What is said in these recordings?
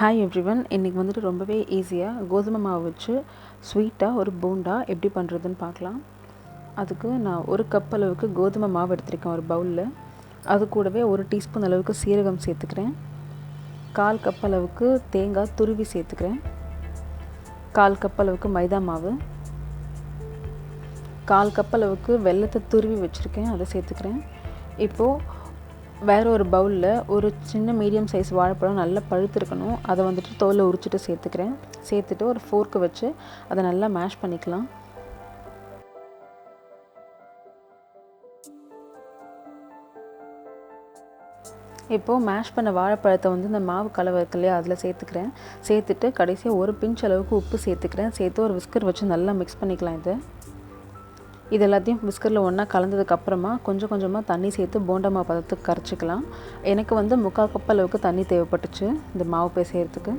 Hi everyone, இன்னைக்கு வந்துட்டு ரொம்பவே ஈஸியாக கோதுமை மாவு வச்சு ஸ்வீட்டாக ஒரு போண்டா எப்படி பண்ணுறதுன்னு பார்க்கலாம். அதுக்கு நான் ஒரு கப் அளவுக்கு கோதுமை மாவு எடுத்திருக்கேன் ஒரு பவுலில். அது கூடவே 1 டீஸ்பூன் அளவுக்கு சீரகம் சேர்த்துக்கிறேன். 1/4 கப் அளவுக்கு தேங்காய் துருவி சேர்த்துக்கிறேன். 1/4 கப் அளவுக்கு மைதா மாவு, 1/4 கப் அளவுக்கு வெல்லத்தை துருவி வச்சுருக்கேன், அதை சேர்த்துக்கிறேன். இப்போது வேறு ஒரு பவுலில் ஒரு சின்ன மீடியம் சைஸ் வாழைப்பழம் நல்லா பழுத்திருக்கணும், அதை வந்துட்டு தோலை உரிச்சிட்டு சேர்த்துக்கிறேன். சேர்த்துட்டு ஒரு ஃபோர்க்கு வச்சு அதை நல்லா மேஷ் பண்ணிக்கலாம். இப்போது மேஷ் பண்ண வாழைப்பழத்தை வந்து இந்த மாவு கலவை இருக்கு இல்லையா, அதில் சேர்த்துக்கிறேன். சேர்த்துட்டு கடைசியாக ஒரு பிஞ்ச் அளவுக்கு உப்பு சேர்த்துக்கிறேன். சேர்த்து ஒரு விஸ்கர் வச்சு நல்லா மிக்ஸ் பண்ணிக்கலாம். இது எல்லாத்தையும் விஸ்கரில் ஒன்றா கலந்ததுக்கப்புறமா கொஞ்சம் கொஞ்சமாக தண்ணி சேர்த்து போண்டா மாவு பதத்துக்கு கரைச்சிக்கலாம். எனக்கு வந்து 3/4 கப் அளவுக்கு தண்ணி தேவைப்பட்டுச்சு இந்த மாவு பிசையறதுக்கு.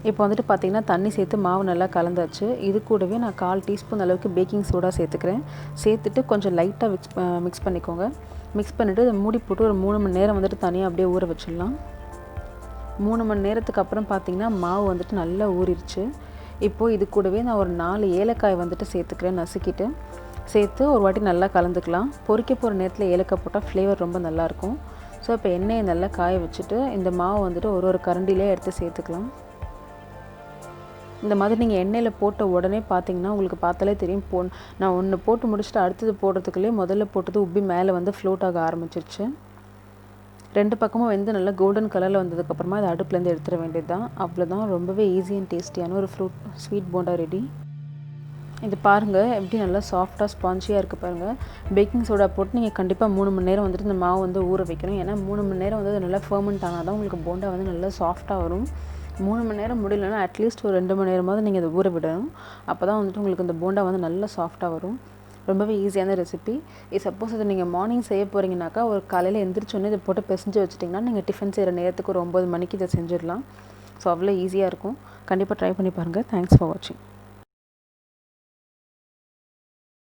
இப்போ வந்துட்டு பார்த்திங்கன்னா தண்ணி சேர்த்து மாவு நல்லா கலந்தாச்சு. இது கூடவே நான் 1/4 டீஸ்பூன் அளவுக்கு பேக்கிங் சோடா சேர்த்துக்கிறேன். சேர்த்துட்டு கொஞ்சம் லைட்டாக மிக்ஸ் பண்ணிக்கோங்க. மிக்ஸ் பண்ணிவிட்டு இதை மூடி போட்டு ஒரு 3 மணி நேரம் வந்துட்டு தனியாக அப்படியே ஊற வச்சிடலாம். 3 மணி நேரத்துக்கு அப்புறம் பார்த்திங்கன்னா மாவு வந்துட்டு நல்லா ஊறிடுச்சு. இப்போது இது கூடவே நான் ஒரு 4 ஏலக்காய் வந்துட்டு சேர்த்துக்கிறேன், நசுக்கிட்டு சேர்த்து ஒரு வாட்டி நல்லா கலந்துக்கலாம். பொரிக்க போகிற நேரத்தில் ஏலக்காய் போட்டால் ஃப்ளேவர் ரொம்ப நல்லாயிருக்கும். ஸோ இப்போ எண்ணெயை நல்லா காய வச்சுட்டு இந்த மாவு வந்துட்டு ஒரு கரண்டிலே எடுத்து சேர்த்துக்கலாம். இந்த மாதிரி நீங்கள் எண்ணெயில் போட்ட உடனே பார்த்தீங்கன்னா உங்களுக்கு பார்த்தாலே தெரியும், நான் ஒன்று போட்டு முடிச்சுட்டு அடுத்தது போடுறதுக்குள்ளே முதல்ல போட்டது உப்பி மேலே வந்து ஃப்ளோட் ஆக ஆரம்பிச்சிருச்சு. 2 பக்கமும் வந்து நல்லா கோல்டன் கலரில் வந்ததுக்கப்புறமா அதை அடுப்புலேருந்து எடுத்துட வேண்டியது தான். அவ்வளோதான், ரொம்பவே ஈஸி அண்ட் டேஸ்டியான ஒரு ஸ்வீட் போண்டா ரெடி. இது பாருங்கள் எப்படி நல்லா சாஃப்டாக ஸ்பாஞ்சியாக இருக்குது பாருங்கள். பேக்கிங் சோடா போட்டு நீங்கள் கண்டிப்பாக 3 மணி நேரம் வந்துட்டு இந்த மாவு வந்து ஊற வைக்கணும். ஏன்னா 3 மணி நேரம் வந்து நல்லா ஃபர்மெண்ட் ஆனால் தான் உங்களுக்கு போண்டா வந்து நல்லா சாஃப்டாக வரும். 3 மணி நேரம் முடியலன்னா அட்லீஸ்ட் ஒரு 2 மணி நேரமாவது நீங்கள் அதை ஊற விடணும். அப்போ தான் வந்துட்டு உங்களுக்கு இந்த போண்டா வந்து நல்லா சாஃப்டாக வரும். ரொம்பவே ஈஸியான ரெசிபி. சப்போஸ் இதை நீங்கள் மார்னிங் செய்ய போகிறீங்கனாக்கா ஒரு காலையில் எந்திரிச்சோன்னே இதை போட்டு பிசைஞ்சு வச்சிட்டிங்கன்னா நீங்கள் டிஃபன் செய்கிற நேரத்துக்கு ஒரு 9 மணிக்கு இதை செஞ்சிடலாம். ஸோ அவ்வளோ ஈஸியாக இருக்கும். கண்டிப்பாக ட்ரை பண்ணி பாருங்கள். தேங்க்ஸ் ஃபார் வாட்சிங்.